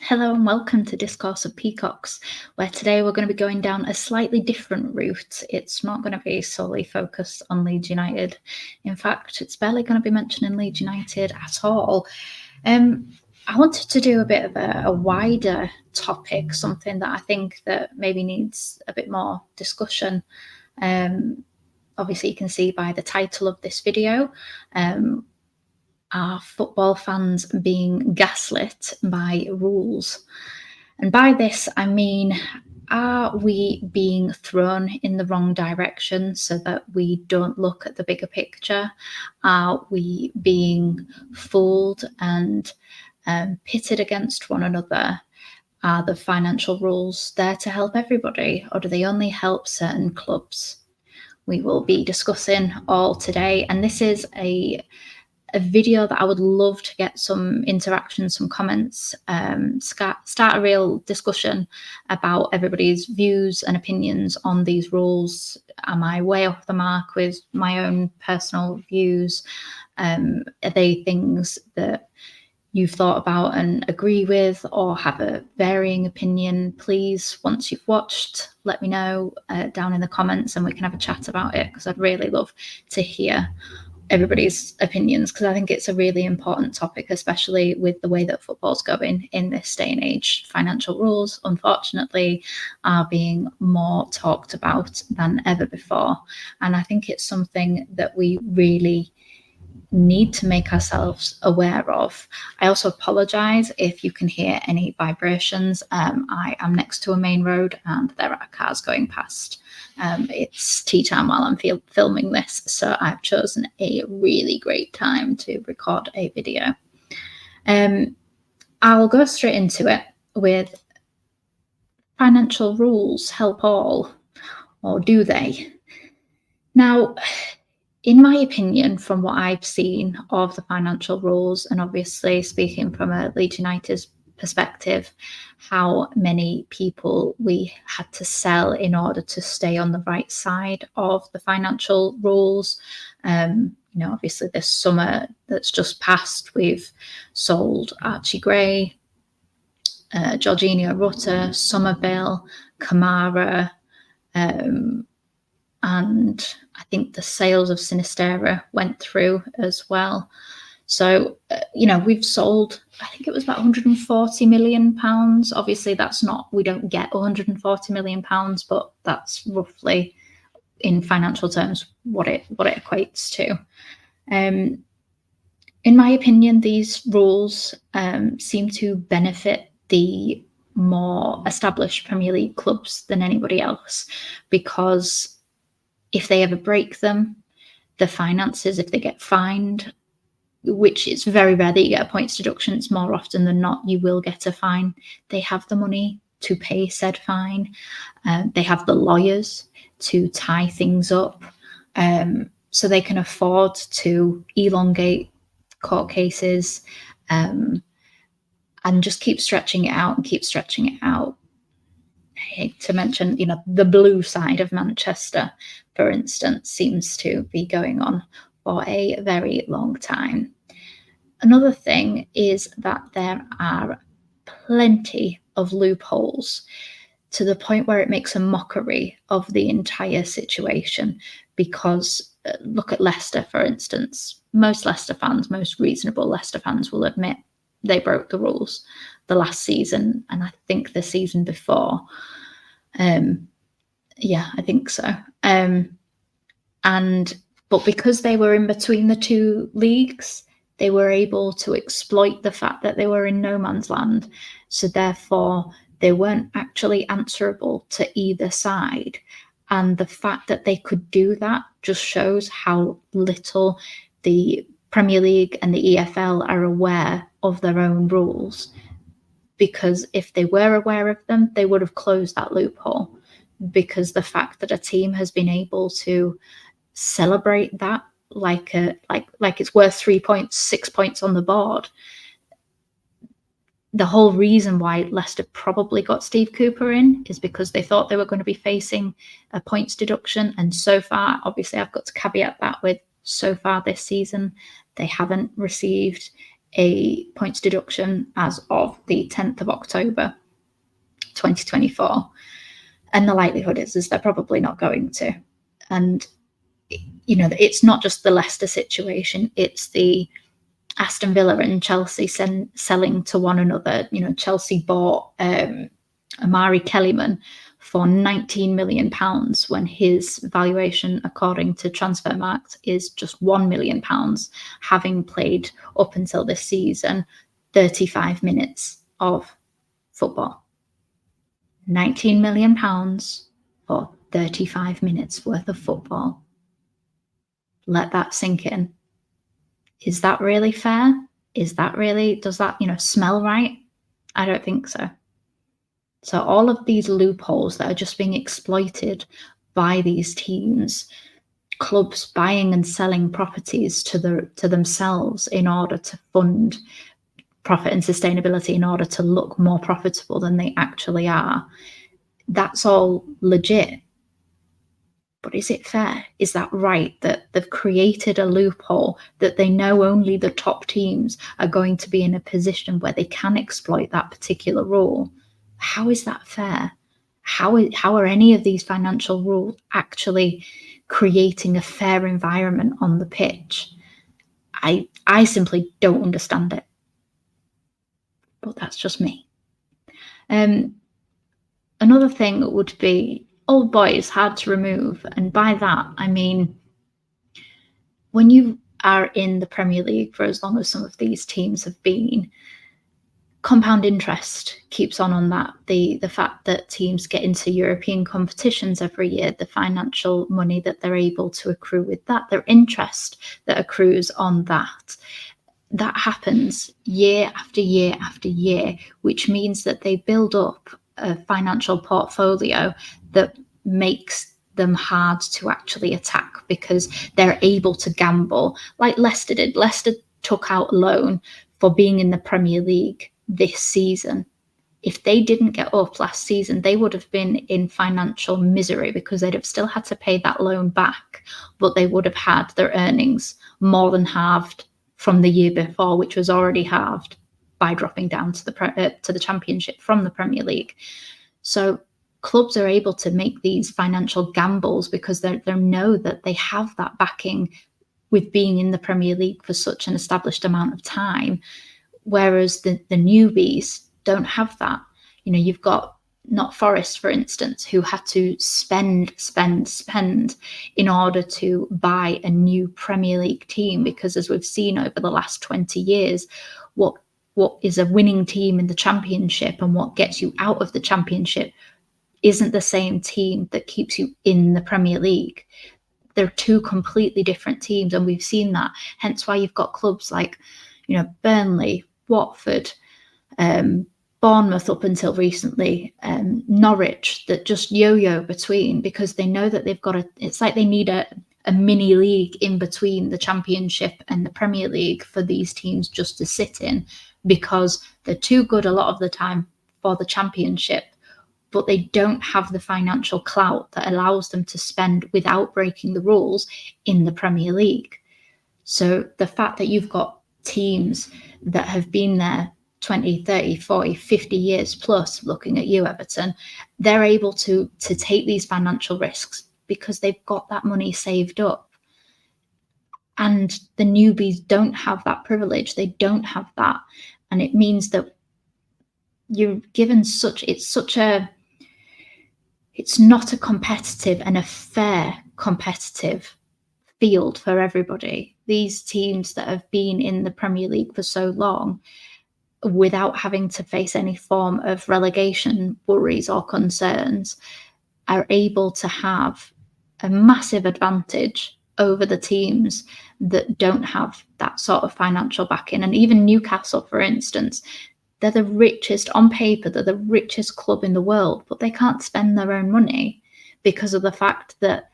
Hello and welcome to Discourse of Peacocks, where today we're going to be going down a slightly different route. It's not going to be solely focused on Leeds United. In fact, it's barely going to be mentioning Leeds United at all. I wanted to do a bit of a wider topic, something that I think that maybe needs a bit more discussion. Obviously, you can see by the title of this video, are football fans being gaslit by rules? And by this, I mean, are we being thrown in the wrong direction so that we don't look at the bigger picture? Are we being fooled and pitted against one another? Are the financial rules there to help everybody, or do they only help certain clubs? We will be discussing all today, and this is a video that I would love to get some interaction, some comments, start a real discussion about everybody's views and opinions on these rules. Am I way off the mark with my own personal views? Are they things that you've thought about and agree with, or have a varying opinion? Please, once you've watched, let me know down in the comments and we can have a chat about it, because I'd really love to hear everybody's opinions, because I think it's a really important topic, especially with the way that football's going in this day and age. Financial rules, unfortunately, are being more talked about than ever before, and I think it's something that we really need to make ourselves aware of. I also apologise if you can hear any vibrations. I am next to a main road and there are cars going past. It's tea time while I'm filming this, so I've chosen a really great time to record a video. I'll go straight into it with financial rules help all, or do they? Now, in my opinion, from what I've seen of the financial rules, and obviously speaking from a Leeds United's perspective, how many people we had to sell in order to stay on the right side of the financial rules. Obviously this summer that's just passed, we've sold Archie Gray, Jorginho Rutter, Somerville, Kamara, and I think the sales of Sinistera went through as well. So, we've sold, I think it was about £140 million. Obviously, that's not, we don't get £140 million, but that's roughly, in financial terms, what it equates to. In my opinion, these rules seem to benefit the more established Premier League clubs than anybody else, because if they ever break them, the finances, if they get fined, which it's very rare that you get a points deduction, it's more often than not you will get a fine, they have the money to pay said fine. They have the lawyers to tie things up, so they can afford to elongate court cases and just keep stretching it out and keep stretching it out. I hate to mention, the blue side of Manchester, for instance, seems to be going on for a very long time. Another thing is that there are plenty of loopholes, to the point where it makes a mockery of the entire situation, because look at Leicester, for instance. Most reasonable Leicester fans will admit they broke the rules the last season, and I think the season before. I think so. But because they were in between the two leagues, they were able to exploit the fact that they were in no man's land. So therefore, they weren't actually answerable to either side. And the fact that they could do that just shows how little the Premier League and the EFL are aware of their own rules. Because if they were aware of them, they would have closed that loophole. Because the fact that a team has been able to celebrate that like it's worth 3 points, 6 points on the board. The whole reason why Leicester probably got Steve Cooper in is because they thought they were going to be facing a points deduction. And so far, obviously, I've got to caveat that with so far this season, they haven't received a points deduction as of the 10th of October 2024. And the likelihood is they're probably not going to. And, it's not just the Leicester situation, it's the Aston Villa and Chelsea selling to one another. Chelsea bought Amari Kellyman for £19 million when his valuation, according to Transfermarkt, is just £1 million, having played up until this season 35 minutes of football. £19 million for 35 minutes worth of football. Let that sink in. Is that really fair? Does that, smell right? I don't think so. So all of these loopholes that are just being exploited by these teams, clubs buying and selling properties to themselves in order to fund profit and sustainability, in order to look more profitable than they actually are, that's all legit. But is it fair? Is that right that they've created a loophole that they know only the top teams are going to be in a position where they can exploit that particular rule? How is that fair? How are any of these financial rules actually creating a fair environment on the pitch? I simply don't understand it. But that's just me. Another thing would be old boys hard to remove. And by that, I mean, when you are in the Premier League for as long as some of these teams have been, compound interest keeps on that. The fact that teams get into European competitions every year, the financial money that they're able to accrue with that, their interest that accrues on that happens year after year after year, which means that they build up a financial portfolio that makes them hard to actually attack because they're able to gamble like Leicester did. Leicester took out a loan for being in the Premier League this season. If they didn't get up last season, they would have been in financial misery because they'd have still had to pay that loan back, but they would have had their earnings more than halved from the year before, which was already halved by dropping down to the Championship from the Premier League. So clubs are able to make these financial gambles because they know that they have that backing with being in the Premier League for such an established amount of time, whereas the newbies don't have that. You've got not Forest, for instance, who had to spend in order to buy a new Premier League team, because as we've seen over the last 20 years, what is a winning team in the Championship and what gets you out of the Championship isn't the same team that keeps you in the Premier League. They're two completely different teams, and we've seen that. Hence why you've got clubs like, Burnley, Watford, Bournemouth up until recently, Norwich, that just yo-yo between, because they know that they've got it's like they need a mini league in between the Championship and the Premier League for these teams just to sit in, because they're too good a lot of the time for the Championship, but they don't have the financial clout that allows them to spend without breaking the rules in the Premier League. So the fact that you've got teams that have been there 20, 30, 40, 50 years plus, looking at you, Everton, they're able to take these financial risks because they've got that money saved up. And the newbies don't have that privilege. They don't have that. And it means that you're given it's not a competitive and a fair competitive field for everybody. These teams that have been in the Premier League for so long without having to face any form of relegation worries or concerns are able to have a massive advantage over the teams that don't have that sort of financial backing. And even Newcastle, for instance, they're the richest, on paper, they're the richest club in the world, but they can't spend their own money because of the fact that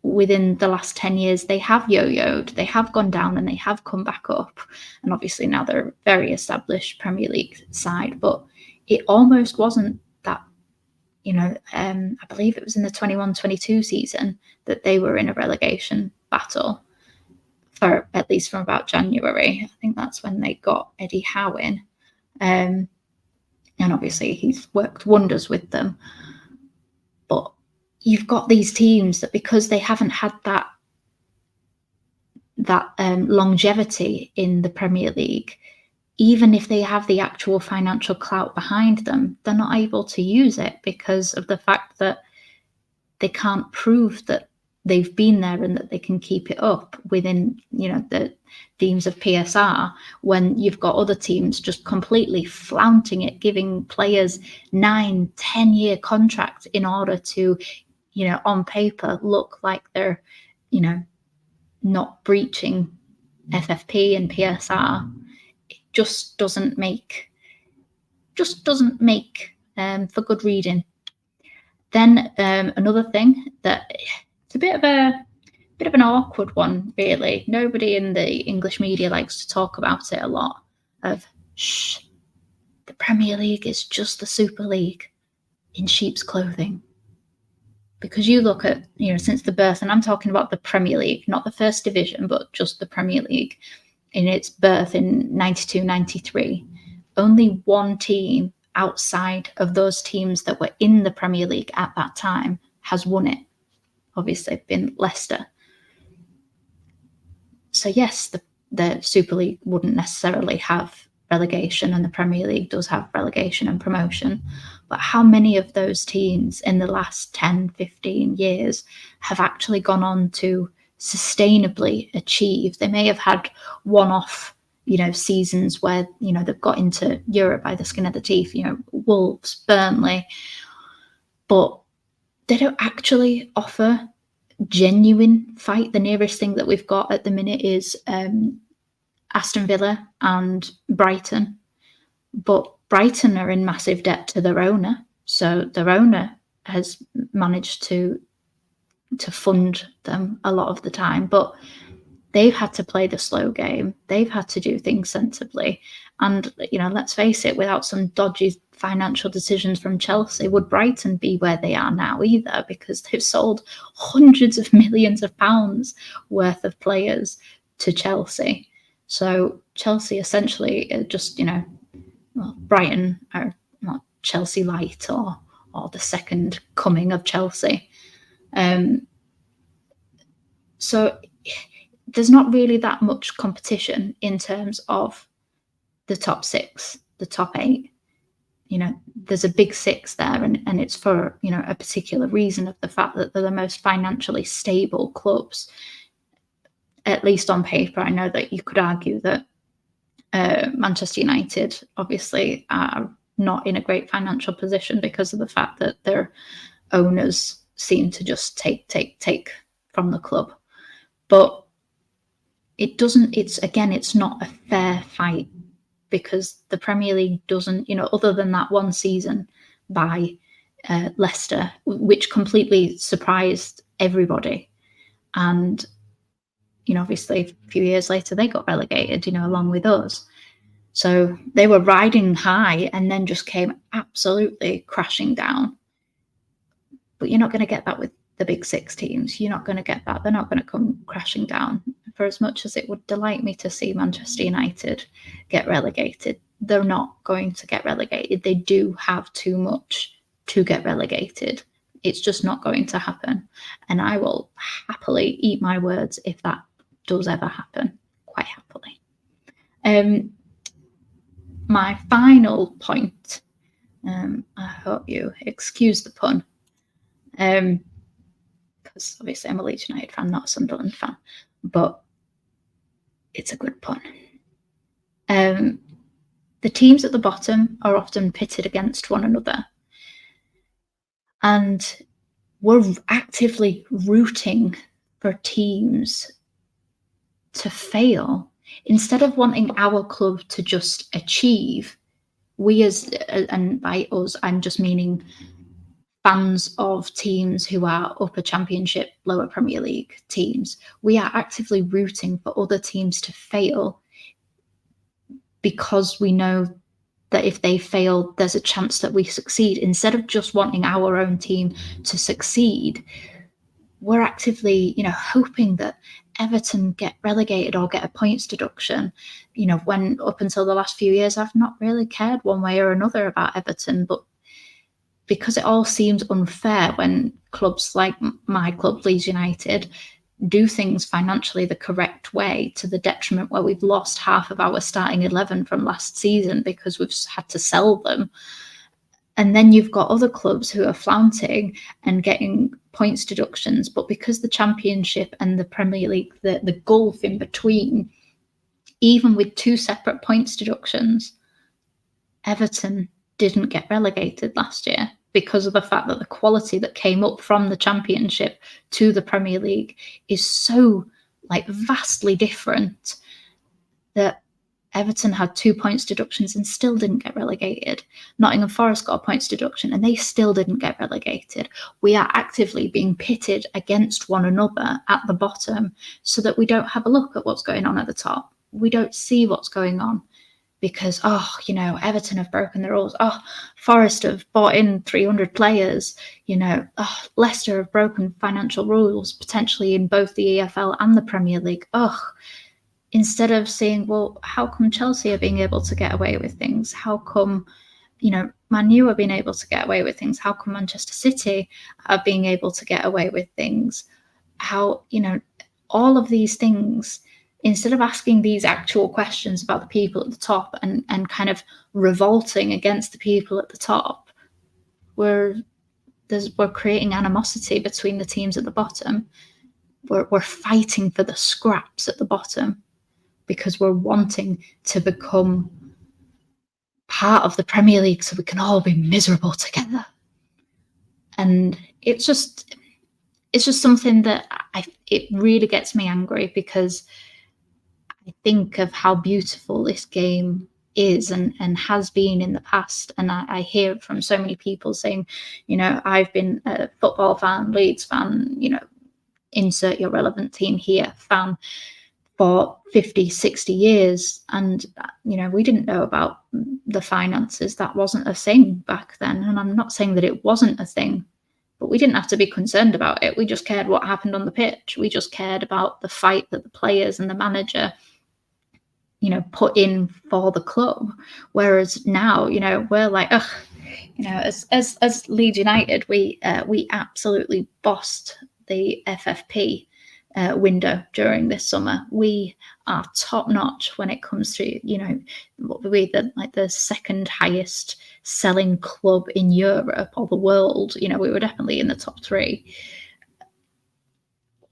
within the last 10 years, they have yo-yoed, they have gone down and they have come back up. And obviously now they're a very established Premier League side, but it almost wasn't that, I believe it was in the 21-22 season that they were in a relegation battle. for at least from about January. I think that's when they got Eddie Howe in. And obviously he's worked wonders with them. But you've got these teams that, because they haven't had that longevity in the Premier League, even if they have the actual financial clout behind them, they're not able to use it because of the fact that they can't prove that they've been there and that they can keep it up within, the themes of PSR, when you've got other teams just completely flaunting it, giving players 9-10 year contracts in order to, on paper look like they're, not breaching FFP and PSR. It just doesn't make for good reading. Then another thing that it's a bit of an awkward one, really. Nobody in the English media likes to talk about it a lot. Of the Premier League is just the Super League in sheep's clothing. Because you look at, since the birth, and I'm talking about the Premier League, not the First Division, but just the Premier League, in its birth in 92-93, only one team outside of those teams that were in the Premier League at that time has won it. Obviously, been Leicester. So yes, the Super League wouldn't necessarily have relegation, and the Premier League does have relegation and promotion. But how many of those teams in the last 10-15 years have actually gone on to sustainably achieve? They may have had one-off seasons where they've got into Europe by the skin of the teeth, Wolves, Burnley, but they don't actually offer genuine fight. The nearest thing that we've got at the minute is Aston Villa and Brighton, but Brighton are in massive debt to their owner, so their owner has managed to fund them a lot of the time, but they've had to play the slow game. They've had to do things sensibly. And, let's face it, without some dodgy financial decisions from Chelsea, would Brighton be where they are now either? Because they've sold hundreds of millions of pounds worth of players to Chelsea. So Chelsea essentially are just, Brighton are not Chelsea light or the second coming of Chelsea. So there's not really that much competition in terms of the top six, the top eight. There's a big six there, and it's for, a particular reason of the fact that they're the most financially stable clubs, at least on paper. I know that you could argue that Manchester United obviously are not in a great financial position because of the fact that their owners seem to just take from the club. But it's not a fair fight, because the Premier League doesn't, other than that one season by Leicester, which completely surprised everybody. And, obviously a few years later they got relegated, along with us. So they were riding high and then just came absolutely crashing down. But you're not going to get that with the big six teams. You're not going to get that. They're not going to come crashing down. For as much as it would delight me to see Manchester United get relegated, they're not going to get relegated. They do have too much to get relegated. It's just not going to happen. And I will happily eat my words if that does ever happen, quite happily. My final point, I hope you excuse the pun, because obviously I'm a Leeds United fan, not a Sunderland fan, but it's a good pun. The teams at the bottom are often pitted against one another, and we're actively rooting for teams to fail. Instead of wanting our club to just achieve, we and by us, I'm just meaning fans of teams who are upper championship, lower Premier League teams, we are actively rooting for other teams to fail, because we know that if they fail, there's a chance that we succeed. Instead of just wanting our own team to succeed, we're actively, hoping that Everton get relegated or get a points deduction, when up until the last few years, I've not really cared one way or another about Everton, but because it all seems unfair when clubs like my club, Leeds United, do things financially the correct way to the detriment where we've lost half of our starting 11 from last season because we've had to sell them. And then you've got other clubs who are flaunting and getting points deductions, but because the Championship and the Premier League, the gulf in between, even with 2 separate points deductions, Everton didn't get relegated last year because of the fact that the quality that came up from the Championship to the Premier League is so vastly different that Everton had 2 points deductions and still didn't get relegated. Nottingham Forest got a points deduction and they still didn't get relegated. We are actively being pitted against one another at the bottom so that we don't have a look at what's going on at the top. We don't see what's going on because, Everton have broken the rules. Forest have bought in 300 players. Leicester have broken financial rules, potentially in both the EFL and the Premier League. Instead of saying, well, how come Chelsea are being able to get away with things? How come, Man U are being able to get away with things? How come Manchester City are being able to get away with things? How, all of these things, instead of asking these actual questions about the people at the top and kind of revolting against the people at the top, we're creating animosity between the teams at the bottom. We're fighting for the scraps at the bottom, because we're wanting to become part of the Premier League so we can all be miserable together. And it's just something that it really gets me angry, because I think of how beautiful this game is and has been in the past. And I hear from so many people saying, I've been a football fan, Leeds fan, insert your relevant team here, fan, for 50, 60 years. And, we didn't know about the finances. That wasn't a thing back then. And I'm not saying that it wasn't a thing, but we didn't have to be concerned about it. We just cared what happened on the pitch. We just cared about the fight that the players and the manager, put in for the club. Whereas now, we're like, as Leeds United, we absolutely bossed the FFP window during this summer. We are top notch when it comes to, what we're the second highest selling club in Europe or the world. We were definitely in the top 3.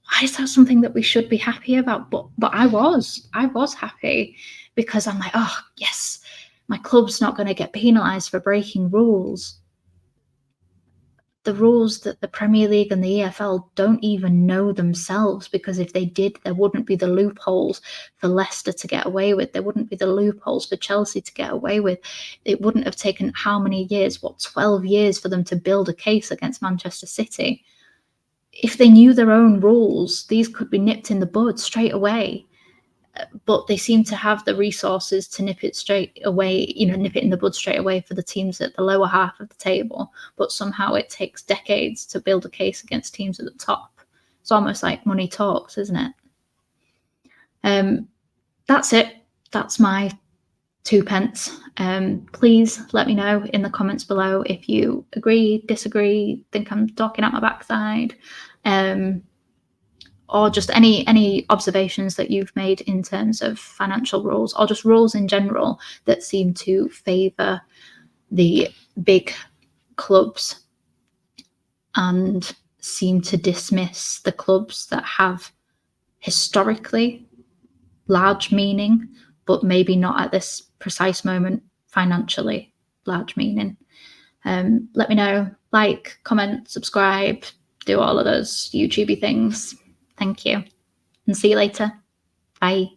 Why is that something that we should be happy about? But I was happy, because I'm like, oh yes, my club's not going to get penalised for breaking rules. The rules that the Premier League and the EFL don't even know themselves, because if they did, there wouldn't be the loopholes for Leicester to get away with. There wouldn't be the loopholes for Chelsea to get away with. It wouldn't have taken how many years, 12 years for them to build a case against Manchester City. If they knew their own rules, these could be nipped in the bud straight away. But they seem to have the resources to nip it straight away, nip it in the bud straight away for the teams at the lower half of the table. But somehow it takes decades to build a case against teams at the top. It's almost like money talks, isn't it? That's it. That's my 2 pence. Please let me know in the comments below if you agree, disagree, think I'm talking out my backside. Or just any observations that you've made in terms of financial rules, or just rules in general that seem to favour the big clubs and seem to dismiss the clubs that have historically large meaning, but maybe not at this precise moment financially large meaning. Let me know, like, comment, subscribe, do all of those YouTubey things. Thank you, and see you later. Bye.